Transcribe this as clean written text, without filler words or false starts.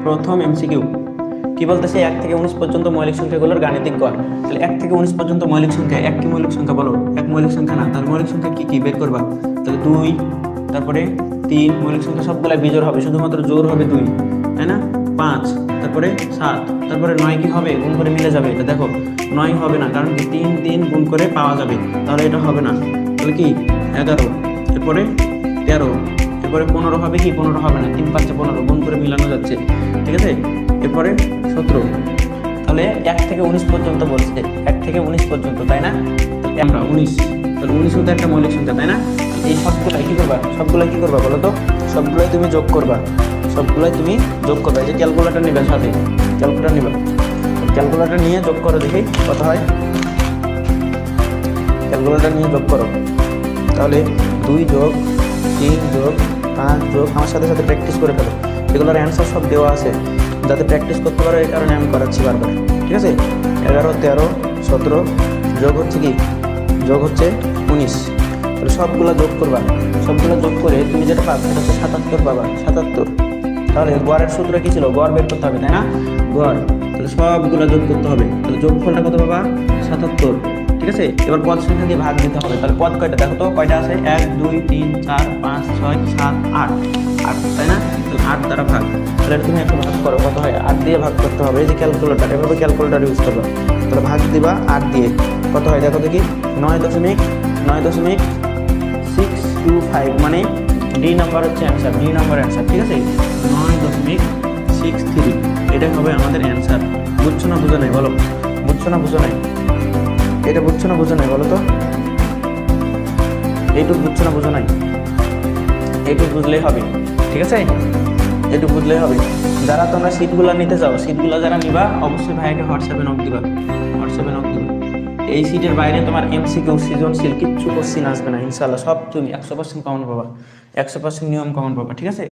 প্রথম এমসিকিউ কি বলতেছে 1 থেকে 19 পর্যন্ত মৌলিক সংখ্যাগুলোর গাণিতিক গড়। তাহলে 1 থেকে 19 পর্যন্ত মৌলিক সংখ্যা, এক কি মৌলিক সংখ্যা বলো? এক মৌলিক সংখ্যা না, তাহলে মৌলিক সংখ্যা কি কি বের করবা? তাহলে 2, তারপরে 3, মৌলিক সংখ্যা সবগুলা বিজোড় হবে, শুধুমাত্র জোড় হবে 2, তাই না? 5, তারপরে 7, তারপরে 9 কি হবে? গুণ করে মিলে যাবে। এটা দেখো 9 হবে না, কারণ কি 3 3 গুণ করে পাওয়া যাবে, তাহলে এটা হবে না। তাহলে কি 11, এরপরে 13, এরপরে 15 হবে কি? 15 হবে না, 3 5 15 গুণ করে মিলানো যাচ্ছে, ঠিক আছে? এরপরে 17। তাহলে 1 থেকে 19 পর্যন্ত বলছে, 1 থেকে 19 পর্যন্ত, তাই না? আমরা 19, তাহলে 19 হতে একটা মৌলিক সংখ্যা, তাই না? এই সবগুলাই কি করবা? সবগুলাই কি করবা বলো তো? সবগুলাই তুমি যোগ করবা, সবগুলাই তুমি যোগ করবা। এই যে ক্যালকুলেটর নিবে, সাথে ক্যালকুলেটর নিবা, ক্যালকুলেটর নিয়ে যোগ করো, দেখি কত হয়। ক্যালকুলেটর নিয়ে যোগ করো, তাহলে 2 যোগ 3 যোগ 5 যোগ, আমার সাথে সাথে প্র্যাকটিস করে ফেলো, এগুলোর অ্যান্সার সব দেওয়া আছে, যাতে প্র্যাকটিস করতে পারো, এই কারণে আমি করাচ্ছি বারবার, ঠিক আছে? 11 13 17 যোগ হচ্ছে কি? যোগ হচ্ছে 19। তাহলে সবগুলো যোগ করবা, সবগুলো যোগ করে তুমি যেটা পাবে সেটা হচ্ছে 77 পাবা, 77। তাহলে গড়ের সূত্র কি ছিল? গড় বের করতে হবে, তাই না? গড়, তাহলে সবগুলো যোগ করতে হবে, তাহলে যোগফলটা কত পাবা? 77, ঠিক আছে? এবার পদ সংখ্যা দিয়ে ভাগ দিতে হবে। তাহলে পদ কয়টা দেখো তো, কয়টা আছে? 1 2 3 4 5 6 7 8, 8, তাই না? তাহলে 8 দ্বারা ভাগ, তাহলে তুমি একটু ভাগ করো, কত হয়? 8 দিয়ে ভাগ করতে হবে। এই যে ক্যালকুলেটর, এভাবে ক্যালকুলেটর ইউজ করবা, তাহলে ভাগ দিবা 8 দিয়ে, কত হয় দেখো দেখি? 9.625, মানে ডি নাম্বার হচ্ছে অ্যান্সার, ডি নাম্বার অ্যান্সার, ঠিক আছে? 9.63, এটাই হবে আমাদের অ্যান্সার। বুঝছো না বুঝো নাই বলো? বুঝছো না বুঝো নাই? এটা বুঝছো না বুঝো নাই বলো তো? এইটুকু বুঝছো না বুঝো নাই? এইটুকু বুঝলেই হবে, ঠিক আছে? এইটুকু বুঝলেই হবে। যারা তোমরা সিটগুলো নিতে চাও, সিটগুলো যারা নিবা, অবশ্যই ভাইকে হোয়াটসঅ্যাপে নক দিবা, হোয়াটসঅ্যাপে নক দিবা। এই সিটের বাইরে তোমার এমসিকিউ, সৃজনশীল কিচ্ছু কোশ্চিন আসবে না ইনশাআল্লাহ, সব তুমি 100% কমন পাবা, 100% নিয়ম কমন পাবা, ঠিক আছে?